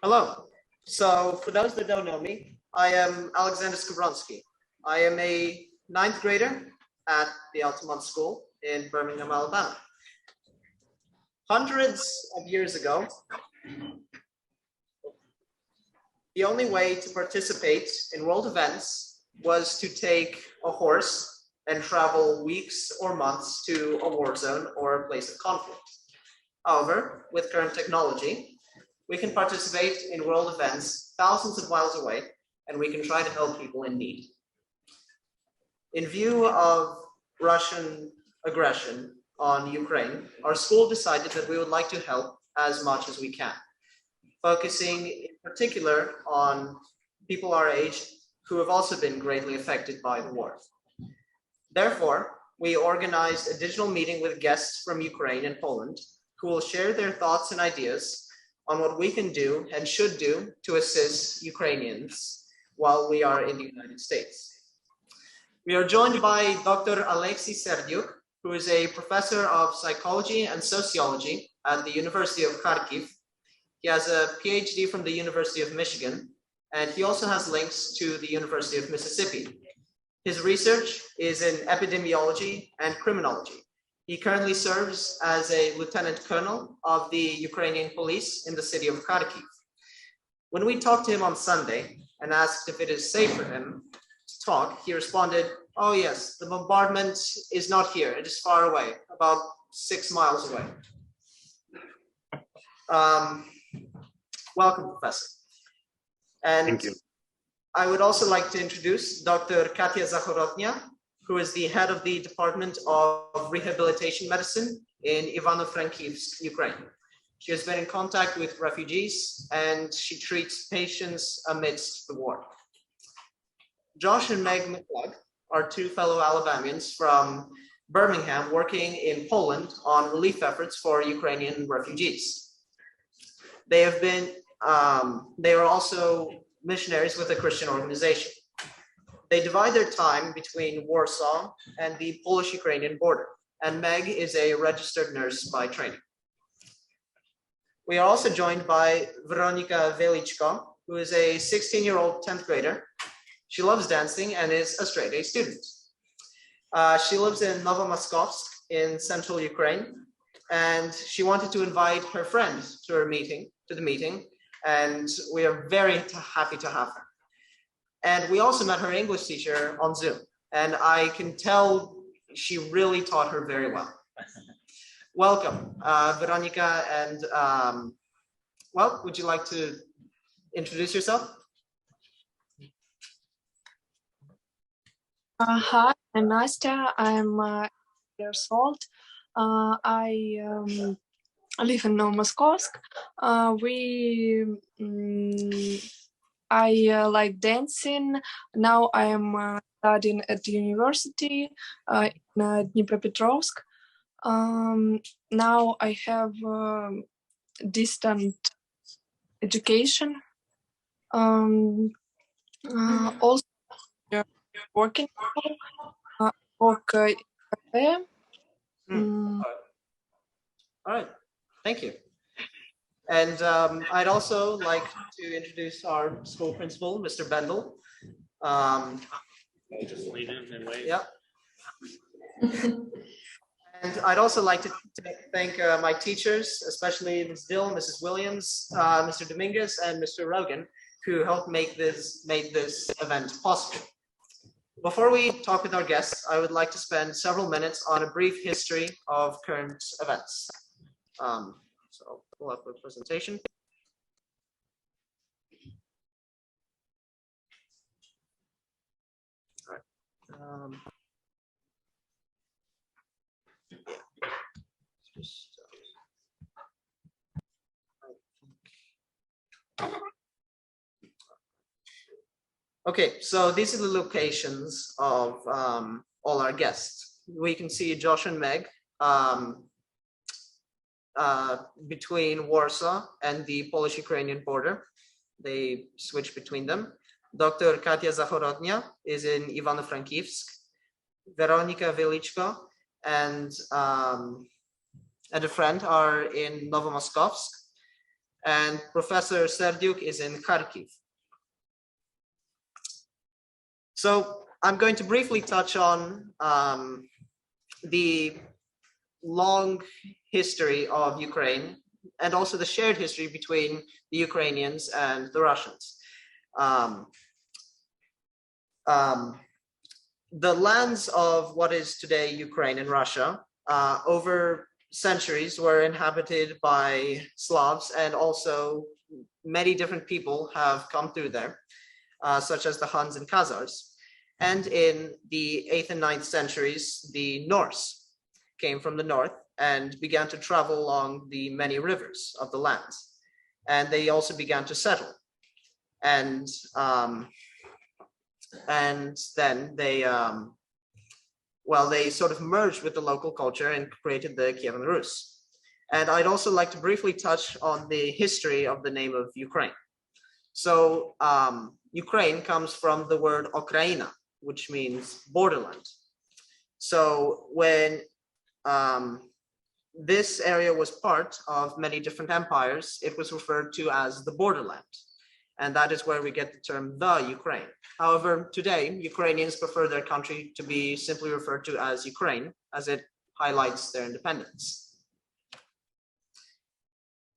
Hello. So for those that don't know me, I am Alexander Skobronsky. I am a ninth grader at the Altamont School in Birmingham, Alabama. Hundreds of years ago, the only way to participate in world events was to take a horse and travel weeks or months to a war zone or a place of conflict. However, with current technology, we can participate in world events thousands of miles away, and we can try to help people in need. In view of Russian aggression on Ukraine, our school decided that we would like to help as much as we can, focusing in particular on people our age who have also been greatly affected by the war. Therefore, we organized a digital meeting with guests from Ukraine and Poland who will share their thoughts and ideas on what we can do and should do to assist Ukrainians while we are in the United States. We are joined by Dr. Alexei Serdyuk, who is a professor of psychology and sociology at the University of Kharkiv. He has a PhD from the University of Michigan, and he also has links to the University of Mississippi. His research is in epidemiology and criminology. He currently serves as a lieutenant colonel of the Ukrainian police in the city of Kharkiv. When we talked to him on Sunday and asked if it is safe for him to talk, he responded, "Oh yes, the bombardment is not here. It is far away, about 6 miles away." Welcome, Professor. And Thank you. I would also like to introduce Dr. Katya Zakhorodnya, who is the head of the Department of Rehabilitation Medicine in Ivano-Frankivsk, Ukraine. She has been in contact with refugees and she treats patients amidst the war. Josh and Meg McClug are two fellow Alabamians from Birmingham working in Poland on relief efforts for Ukrainian refugees. They are also missionaries with a Christian organization. They divide their time between Warsaw and the Polish-Ukrainian border, and Meg is a registered nurse by training. We are also joined by Weronika Velichko, who is a 16-year-old 10th grader. She loves dancing and is a straight A student. She lives in Novomoskovsk in central Ukraine, and she wanted to invite her friend to the meeting, and we are very happy to have her. And we also met her English teacher on Zoom, and I can tell she really taught her very well. Welcome, Veronica, and well, would you like to introduce yourself? Hi, I'm Nastya. I'm 8 years old. I live in Novomoskovsk. I like dancing. Now I am studying at the university in Dnipropetrovsk. Now I have distant education. Also working. Work in cafe. All right, thank you. And I'd also like to introduce our school principal, Mr. Bendel. Just lean in and wait. Yeah. And I'd also like to thank my teachers, especially Ms. Dill, Mrs. Williams, Mr. Dominguez, and Mr. Rogan, who helped made this event possible. Before we talk with our guests, I would like to spend several minutes on a brief history of current events. So I'll pull up the presentation. All right. Okay, so these are the locations of all our guests. We can see Josh and Meg between Warsaw and the Polish-Ukrainian border. They switch between them. Dr. Katya Zakhorodnya is in Ivano-Frankivsk. Weronika Velichko and a friend are in Novomoskovsk. and Professor Serdyuk is in Kharkiv. So I'm going to briefly touch on the long history of Ukraine and also the shared history between the Ukrainians and the Russians. The lands of what is today Ukraine and Russia over centuries were inhabited by Slavs, and also many different people have come through there, such as the Huns and Khazars. And in the 8th and 9th centuries, the Norse came from the north and began to travel along the many rivers of the land. And they also began to settle. And then they sort of merged with the local culture and created the Kievan Rus. And I'd also like to briefly touch on the history of the name of Ukraine. So Ukraine comes from the word Okraina, which means borderland. So when this area was part of many different empires, it was referred to as the borderland. And that is where we get the term the Ukraine. However, today, Ukrainians prefer their country to be simply referred to as Ukraine, as it highlights their independence.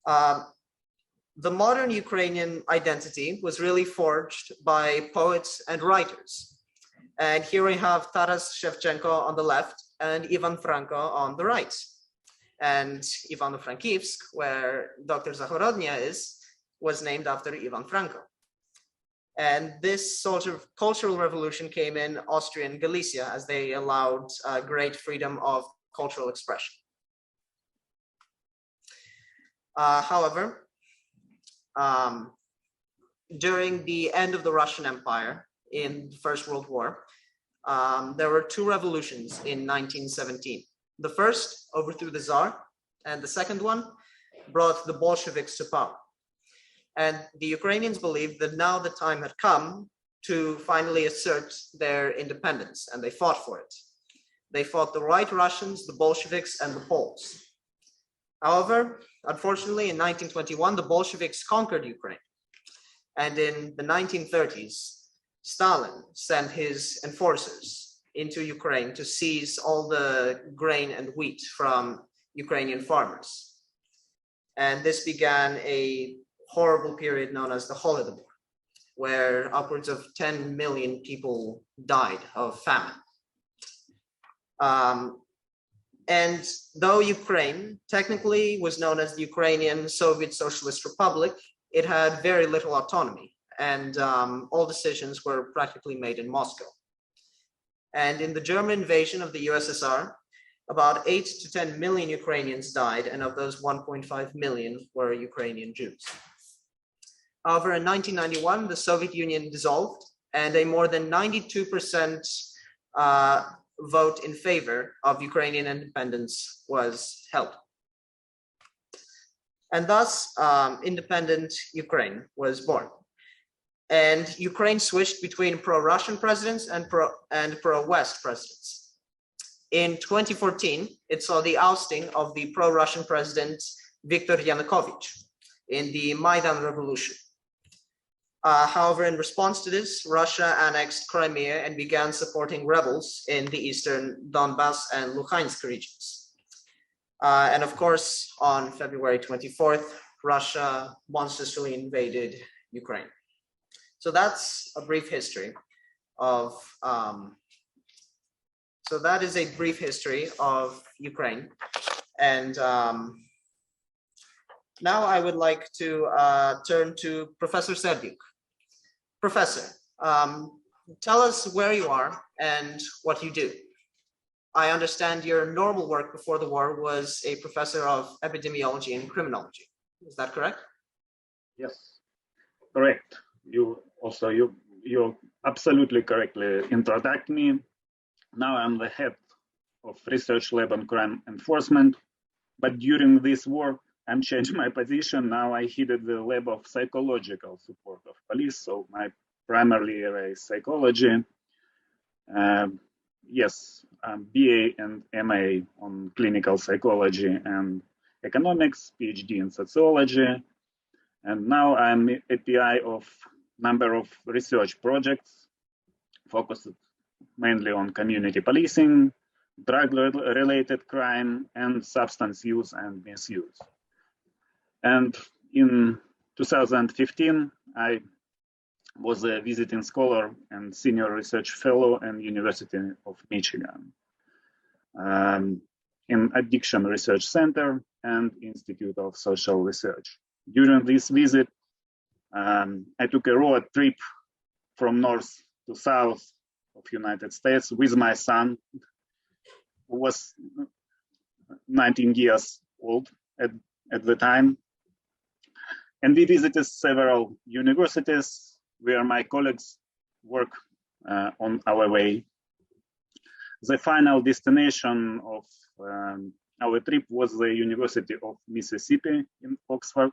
The modern Ukrainian identity was really forged by poets and writers. And here we have Taras Shevchenko on the left and Ivan Franko on the right. And Ivano-Frankivsk, where Dr. Zahorodnia is, was named after Ivan Franko. And this sort of cultural revolution came in Austrian Galicia, as they allowed great freedom of cultural expression. However, during the end of the Russian Empire in the First World War, there were two revolutions in 1917. The first overthrew the Tsar, and the second one brought the Bolsheviks to power. And the Ukrainians believed that now the time had come to finally assert their independence, and they fought for it. They fought the White Russians, the Bolsheviks, and the Poles. However, unfortunately, in 1921, the Bolsheviks conquered Ukraine. And in the 1930s, Stalin sent his enforcers into Ukraine to seize all the grain and wheat from Ukrainian farmers. And this began a horrible period known as the Holodomor, where upwards of 10 million people died of famine. And though Ukraine technically was known as the Ukrainian Soviet Socialist Republic, it had very little autonomy, and all decisions were practically made in Moscow. And in the German invasion of the USSR, about 8 to 10 million Ukrainians died, and of those 1.5 million were Ukrainian Jews. However, in 1991, the Soviet Union dissolved, and a more than 92% vote in favor of Ukrainian independence was held. And thus, independent Ukraine was born. And Ukraine switched between pro-Russian presidents and pro-West presidents. In 2014, it saw the ousting of the pro-Russian president Viktor Yanukovych in the Maidan Revolution. However, in response to this, Russia annexed Crimea and began supporting rebels in the eastern Donbass and Luhansk regions. And of course, on February 24th, Russia monstrously invaded Ukraine. So that's a brief history of, so that is a brief history of Ukraine. And now I would like to turn to Professor Serdyuk. Professor, tell us where you are and what you do. I understand your normal work before the war was a professor of epidemiology and criminology. Is that correct? Yes, correct. You absolutely correctly introduced me. Now I'm the head of research lab on crime enforcement, but during this war, I'm changing my position. Now I headed the lab of psychological support of police. So my primarily area is psychology. Yes, BA and MA on clinical psychology and economics, PhD in sociology. And now I'm API of number of research projects focused mainly on community policing, drug-related crime, and substance use and misuse. And in 2015, I was a visiting scholar and senior research fellow in University of Michigan in Addiction Research Center and Institute of Social Research. During this visit, I took a road trip from north to south of United States with my son, who was 19 years old at the time. And we visited several universities where my colleagues work on our way. The final destination of our trip was the University of Mississippi in Oxford,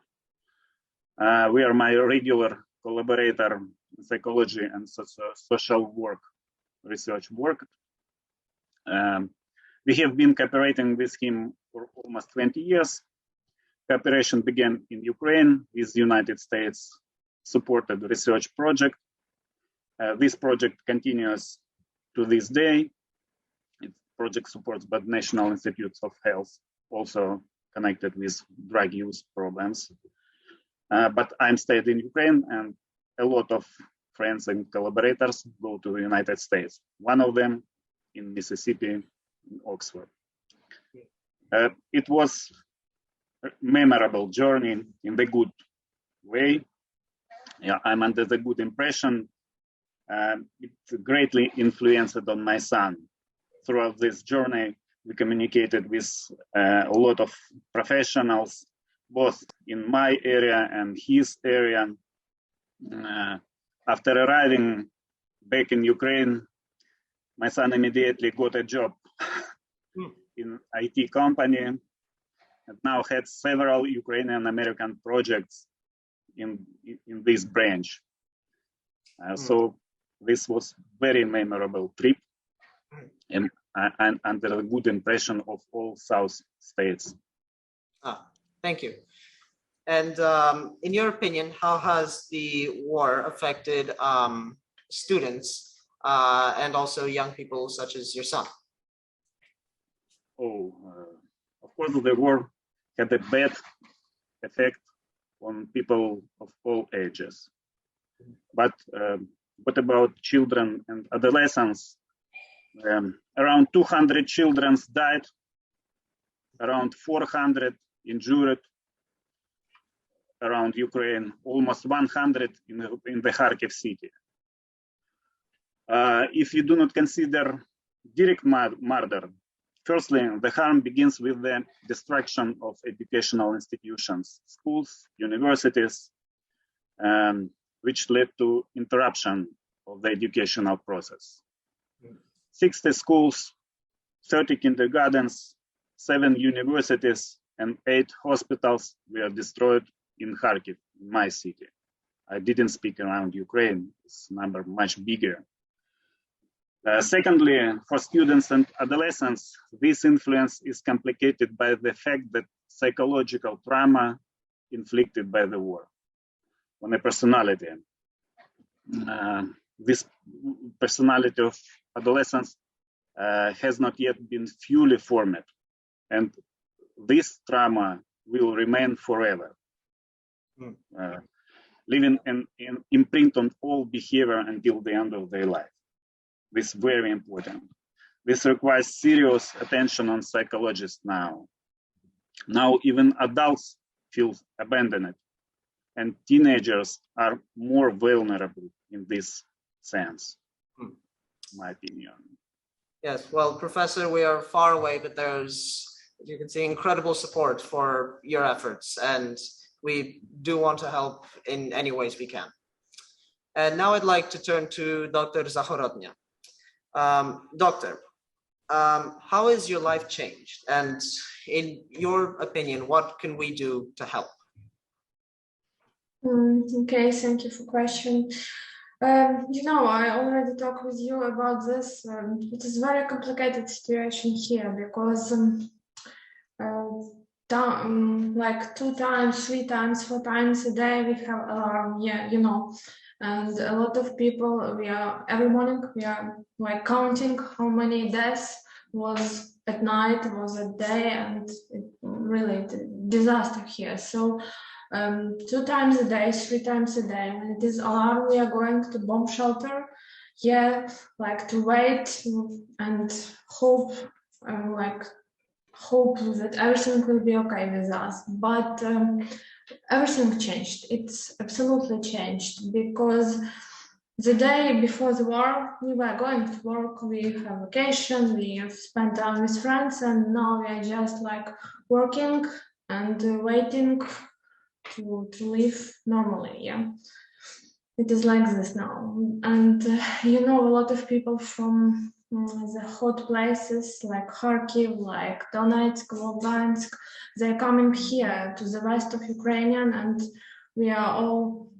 where my regular collaborator in psychology and social work research worked. We have been cooperating with him for almost 20 years. Cooperation began in Ukraine with the United States supported research project. This project continues to this day. It project supports by National Institutes of Health, also connected with drug use problems. But I'm stayed in Ukraine, and a lot of friends and collaborators go to the United States. One of them in Mississippi, in Oxford. It was a memorable journey in the good way. Yeah, I'm under the good impression. It greatly influenced on my son. Throughout this journey, we communicated with a lot of professionals, both in my area and his area. After arriving back in Ukraine, my son immediately got a job in IT company and now had several Ukrainian American projects in this branch. So this was very memorable trip and under a good impression of all South states. Thank you. And in your opinion, how has the war affected students and also young people such as your son? Of course, the war had a bad effect on people of all ages. But what about children and adolescents? Around 200 children died, around 400 injured around Ukraine, almost 100 in the Kharkiv city. If you do not consider direct murder, firstly, the harm begins with the destruction of educational institutions, schools, universities, which led to interruption of the educational process. 60 schools, 30 kindergartens, 7 universities, and 8 hospitals were destroyed in Kharkiv, in my city. I didn't speak around Ukraine, this number much bigger. Secondly, for students and adolescents, this influence is complicated by the fact that psychological trauma inflicted by the war on a personality. This personality of adolescents has not yet been fully formed, and this trauma will remain forever, leaving an imprint on all behavior until the end of their life. This is very important. This requires serious attention on psychologists now. Now even adults feel abandoned, and teenagers are more vulnerable in this sense, in my opinion. Yes, well, Professor, we are far away, but there's, you can see, incredible support for your efforts, and we do want to help in any ways we can. And now I'd like to turn to Dr. Zakhorodnya. Doctor, how has your life changed? And in your opinion, what can we do to help? Okay, thank you for the question. I already talked with you about this. It is a very complicated situation here because like 2 times, 3 times, 4 times a day we have alarm. Yeah, you know, and a lot of people, every morning we are like counting how many deaths was at night, was a day, and it really disaster here. So 2 times a day, 3 times a day, when it is alarm, we are going to bomb shelter. Yeah, like to wait and hope, like hope that everything will be okay with us. But everything changed. It's absolutely changed, because the day before the war, we were going to work, we have vacation, we spend time with friends, and now we are just like working and waiting to live normally. Yeah, it is like this now. And you know, a lot of people from the hot places like Kharkiv, like Donetsk, Lugansk, they're coming here to the west of Ukraine, and we are all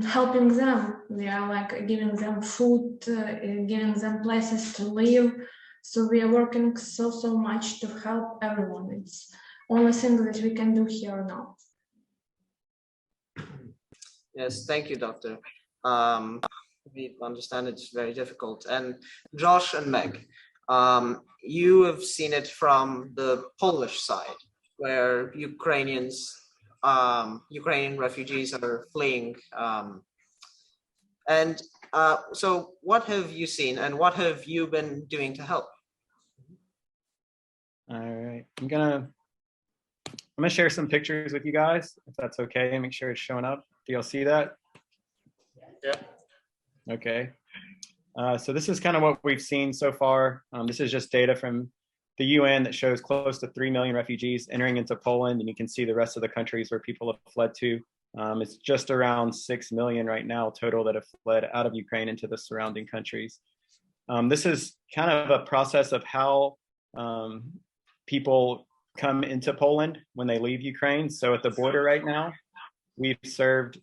helping them. We are like giving them food, giving them places to live. So we are working so much to help everyone. It's only thing that we can do here now. Yes, thank you, Doctor. We understand it's very difficult. And Josh and Meg, you have seen it from the Polish side, where Ukrainian refugees are fleeing. So what have you seen, and what have you been doing to help? All right, I'm gonna share some pictures with you guys, if that's okay. Make sure it's showing up. Do y'all see that? Yeah. Okay. So this is kind of what we've seen so far. This is just data from the UN that shows close to 3 million refugees entering into Poland, and you can see the rest of the countries where people have fled to. It's just around 6 million right now total that have fled out of Ukraine into the surrounding countries. This is kind of a process of how people come into Poland when they leave Ukraine. So at the border right now, we've served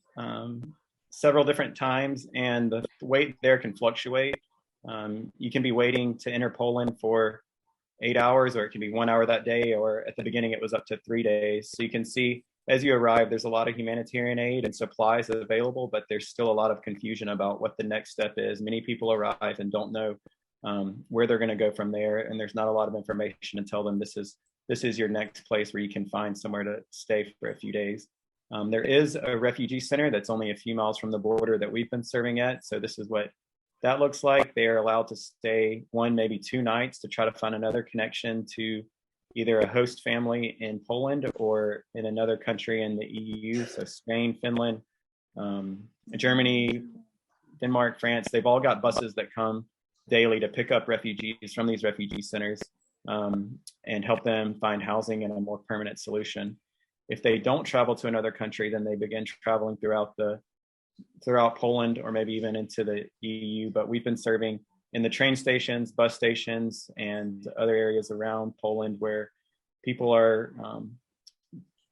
several different times, and the wait there can fluctuate. You can be waiting to enter Poland for 8 hours, or it can be 1 hour that day, or at the beginning it was up to 3 days. So you can see as you arrive, there's a lot of humanitarian aid and supplies available, but there's still a lot of confusion about what the next step is. Many people arrive and don't know where they're going to go from there, and there's not a lot of information to tell them this is your next place where you can find somewhere to stay for a few days. There is a refugee center that's only a few miles from the border that we've been serving at. So this is what that looks like. They are allowed to stay 1, maybe 2 nights to try to find another connection to either a host family in Poland or in another country in the EU. So Spain, Finland, Germany, Denmark, France, they've all got buses that come daily to pick up refugees from these refugee centers and help them find housing and a more permanent solution. If they don't travel to another country, then they begin traveling throughout Poland, or maybe even into the EU. But we've been serving in the train stations, bus stations, and other areas around Poland where people are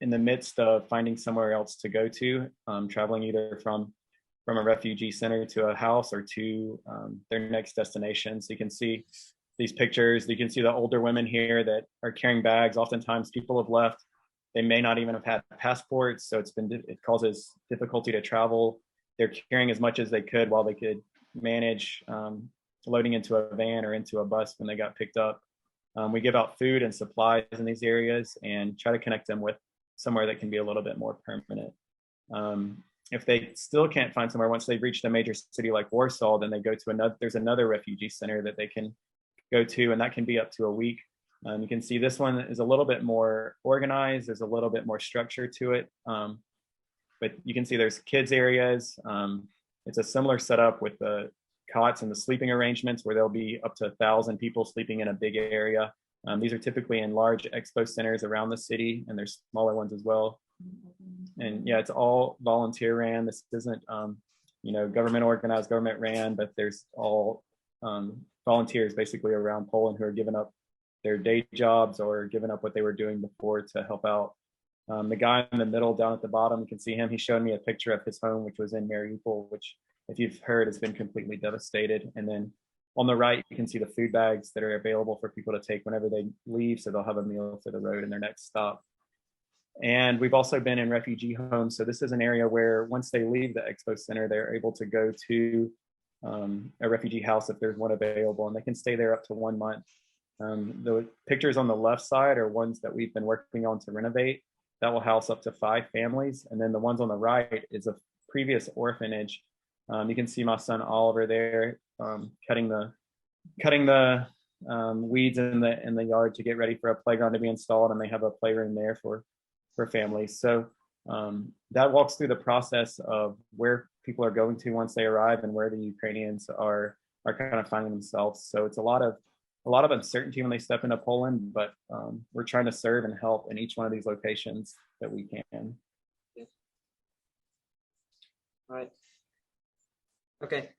in the midst of finding somewhere else to go to, traveling either from a refugee center to a house or to their next destination. So you can see these pictures. You can see the older women here that are carrying bags. Oftentimes people have left. They may not even have had passports, so it causes difficulty to travel. They're carrying as much as they could while they could manage loading into a van or into a bus when they got picked up. We give out food and supplies in these areas and try to connect them with somewhere that can be a little bit more permanent. If they still can't find somewhere, once they've reached a major city like Warsaw, then they go to there's another refugee center that they can go to, and that can be up to a week. You can see this one is a little bit more organized. There's a little bit more structure to it. But you can see there's kids areas. It's a similar setup with the cots and the sleeping arrangements where there'll be up to 1,000 people sleeping in a big area. These are typically in large expo centers around the city, and there's smaller ones as well. And yeah, it's all volunteer ran. This isn't, government organized, government ran, but there's all volunteers basically around Poland who are giving up their day jobs or giving up what they were doing before to help out. The guy in the middle down at the bottom, you can see him. He showed me a picture of his home, which was in Mariupol, which, if you've heard, has been completely devastated. And then on the right, you can see the food bags that are available for people to take whenever they leave, so they'll have a meal for the road in their next stop. And we've also been in refugee homes. So this is an area where once they leave the expo center, they're able to go to a refugee house if there's one available, and they can stay there up to 1 month. The pictures on the left side are ones that we've been working on to renovate. That will house up to 5 families. And then the ones on the right is a previous orphanage. You can see my son Oliver there cutting the weeds in the yard to get ready for a playground to be installed, and they have a playroom there for families. So that walks through the process of where people are going to once they arrive and where the Ukrainians are kind of finding themselves. So it's a lot of uncertainty when they step into Poland, but we're trying to serve and help in each one of these locations that we can. All right. Okay.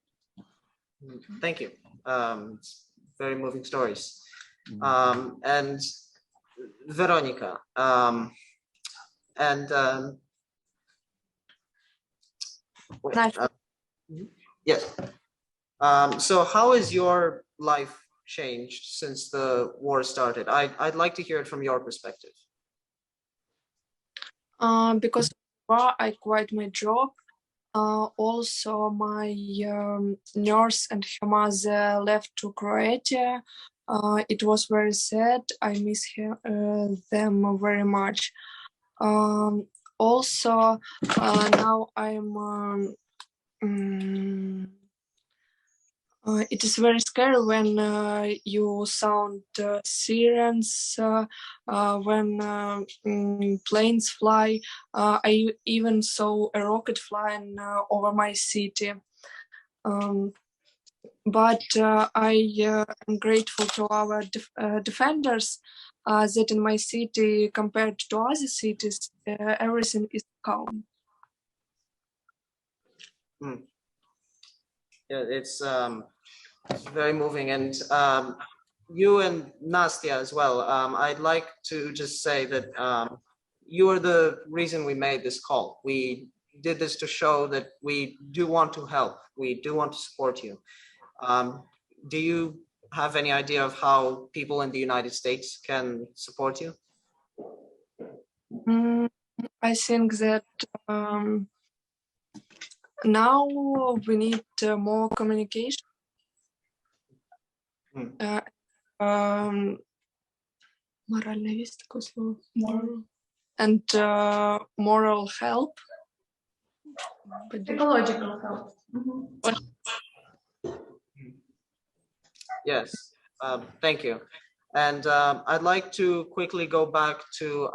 Thank you. It's very moving stories. And Veronica, yes. So how has your life changed since the war started? I'd like to hear it from your perspective. Because I quit my job. Also, my nurse and her mother left to Croatia. It was very sad. I miss them very much. Also, now I'm. It is very scary when you sound sirens, when planes fly. I even saw a rocket flying over my city. But I am grateful to our defenders that in my city, compared to other cities, everything is calm. Yeah, it's very moving, and you and Nastya as well. I'd like to just say that you are the reason we made this call. We did this to show that we do want to help. We do want to support you. Do you have any idea of how people in the United States can support you? I think that now we need more communication. And moral help. Psychological help. Yes, thank you. And I'd like to quickly go back to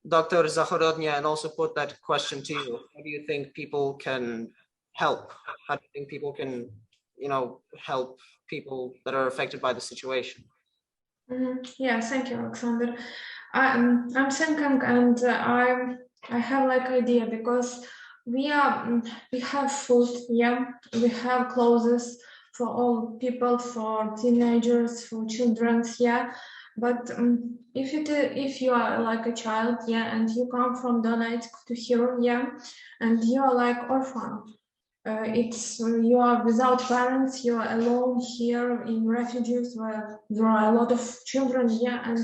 Dr. Zakhorodnya and also put that question to you. How do you think people can help? How do you think people can, help people that are affected by the situation? Yeah, thank you, Alexander. I'm thinking, and I have like idea, because we have food, yeah, we have clothes for all people, for teenagers, for children, yeah. But if you are like a child, yeah, and you come from Donetsk to here, yeah, and you are like orphan. You are without parents, you are alone here in refugees where there are a lot of children, yeah, and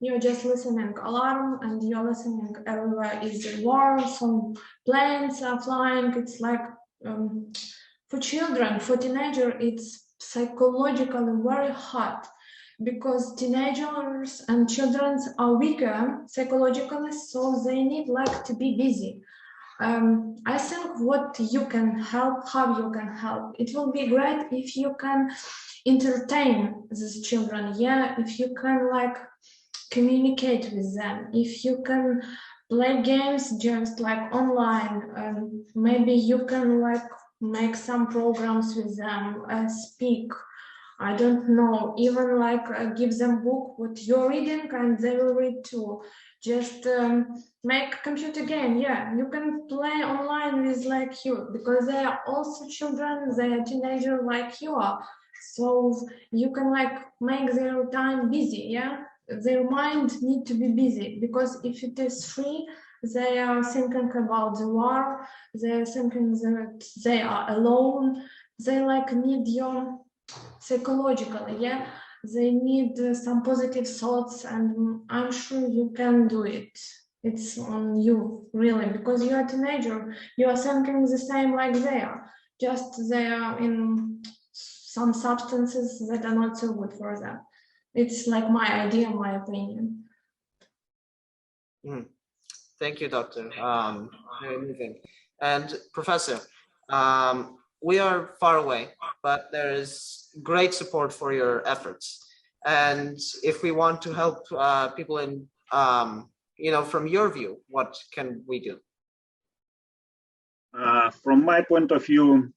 you're just listening alarm, and you're listening everywhere is war, some planes are flying. It's like for children, for teenagers, it's psychologically very hard, because teenagers and children are weaker psychologically, so they need like to be busy. I think what you can help, how you can help, it will be great if you can entertain these children, yeah, if you can like communicate with them, if you can play games just like online, maybe you can like make some programs with them, speak, I don't know, even like give them book what you're reading and they will read too. Just make computer game, yeah, you can play online with like you, because they are also children, they are teenagers like you are, so you can like make their time busy, yeah, their mind need to be busy, because if it is free, they are thinking about the war, they are thinking that they are alone, they like need your psychologically, yeah, they need some positive thoughts, and I'm sure you can do it. It's on you, really, because you're a teenager. You are thinking the same like they are, just they are in some substances that are not so good for them. It's like my idea, my opinion. Thank you, Doctor. Very moving. And Professor, we are far away, but there is great support for your efforts. And if we want to help people in, from your view, what can we do? From my point of view,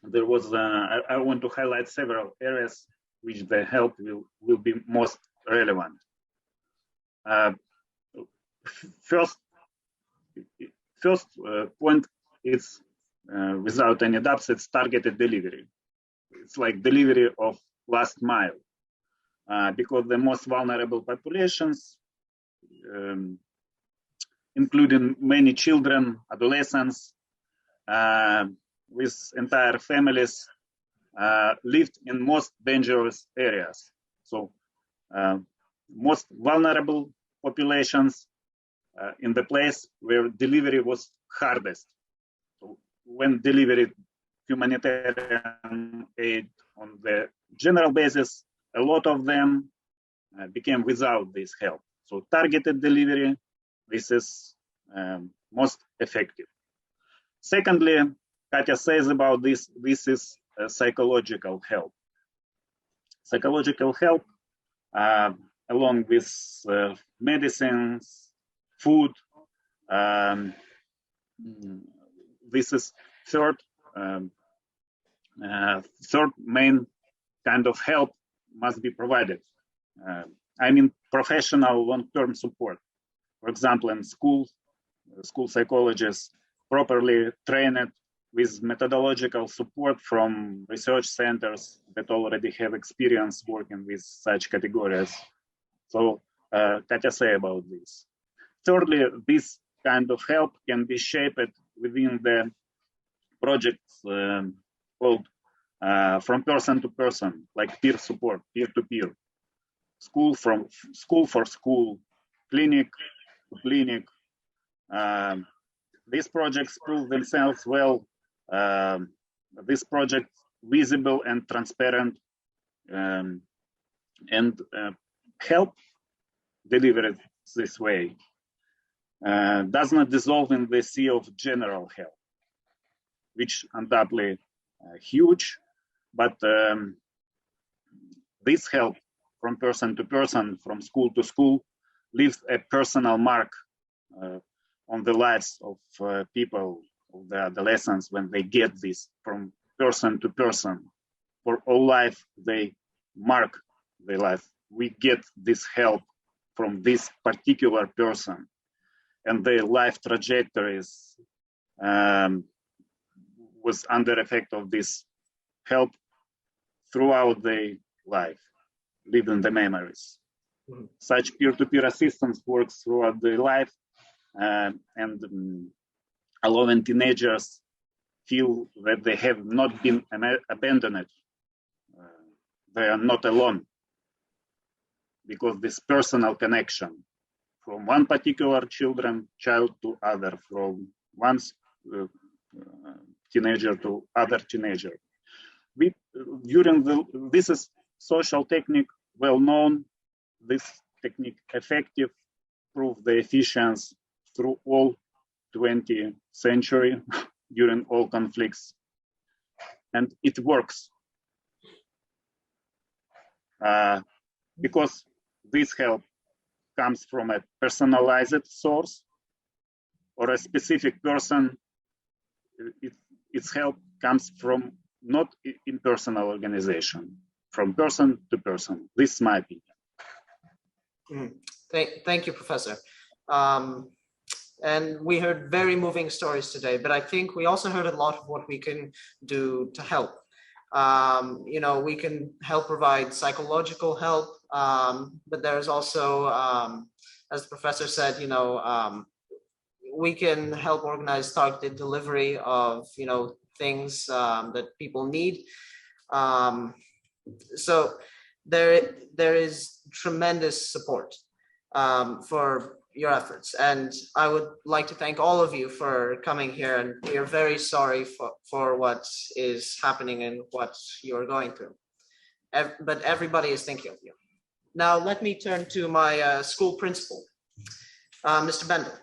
there was I want to highlight several areas which the help will be most relevant. First point is without any doubts, it's targeted delivery. It's like delivery of last mile, because the most vulnerable populations, including many children, adolescents, with entire families, lived in most dangerous areas. So most vulnerable populations in the place where delivery was hardest. So when delivered humanitarian aid on the general basis, a lot of them became without this help. So targeted delivery, this is most effective. Secondly, Katya says about this is psychological help. Psychological help, along with medicines, food. This is third main kind of help must be provided. I mean, professional long-term support. For example, in school psychologists properly trained with methodological support from research centers that already have experience working with such categories. So Katya say about this. Thirdly, this kind of help can be shaped within the projects called from person to person, like peer support, peer-to-peer, school for school, clinic to clinic. These projects prove themselves well. This project visible and transparent, and help delivered this way does not dissolve in the sea of general help, which undoubtedly huge, but this help from person to person, from school to school, leaves a personal mark on the lives of people, of the adolescents, when they get this from person to person. For all life, they mark their life. We get this help from this particular person, and their life trajectories was under effect of this help throughout their life, living the memories. Mm-hmm. Such peer-to-peer assistance works throughout their life, and allowing teenagers feel that they have not been abandoned. They are not alone, because this personal connection from one particular child to other, from one teenager to other teenager. This is social technique, well known. This technique effective, proved the efficiency through all 20th century during all conflicts, and it works because this help comes from a personalized source or a specific person. Its help comes from not impersonal organization, from person to person. This is my opinion. Thank you, Professor. And we heard very moving stories today, but I think we also heard a lot of what we can do to help. We can help provide psychological help, but there's also, as the professor said, we can help organize targeted delivery of, things that people need. So there is tremendous support for your efforts. And I would like to thank all of you for coming here, and we are very sorry for what is happening and what you are going through. But everybody is thinking of you. Now, let me turn to my school principal, Mr. Bendel.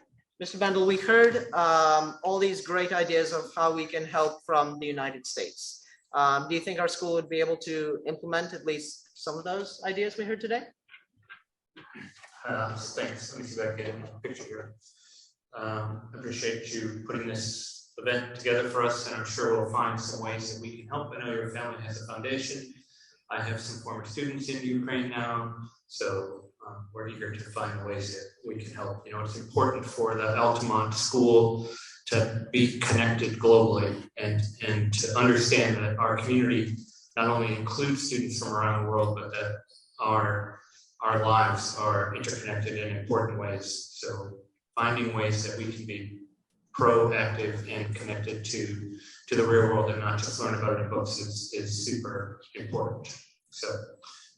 Mr. Bendel, we heard all these great ideas of how we can help from the United States. Do you think our school would be able to implement at least some of those ideas we heard today? Thanks. Let me see if I can get a picture here. I appreciate you putting this event together for us, and I'm sure we'll find some ways that we can help. I know your family has a foundation. I have some former students in Ukraine now, so we're eager to find ways that we can help. You know, it's important for the Altamont school to be connected globally and to understand that our community not only includes students from around the world, but that our lives are interconnected in important ways. So finding ways that we can be proactive and connected to the real world and not just learn about it in books is super important. So,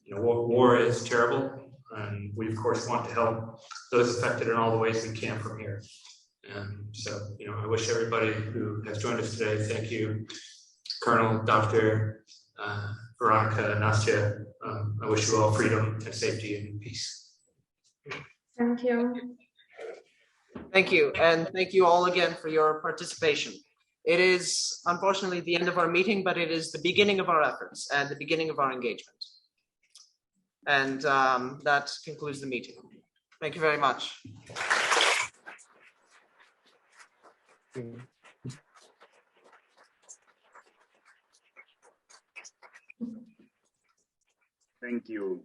you know, war is terrible, and we of course want to help those affected in all the ways we can from here. And so, you know, I wish everybody who has joined us today, thank you, Colonel, Dr. Veronica, Nastya. I wish you all freedom and safety and peace. Thank you. Thank you, and thank you all again for your participation. It is unfortunately the end of our meeting, but it is the beginning of our efforts and the beginning of our engagement. And that concludes the meeting. Thank you very much. Thank you.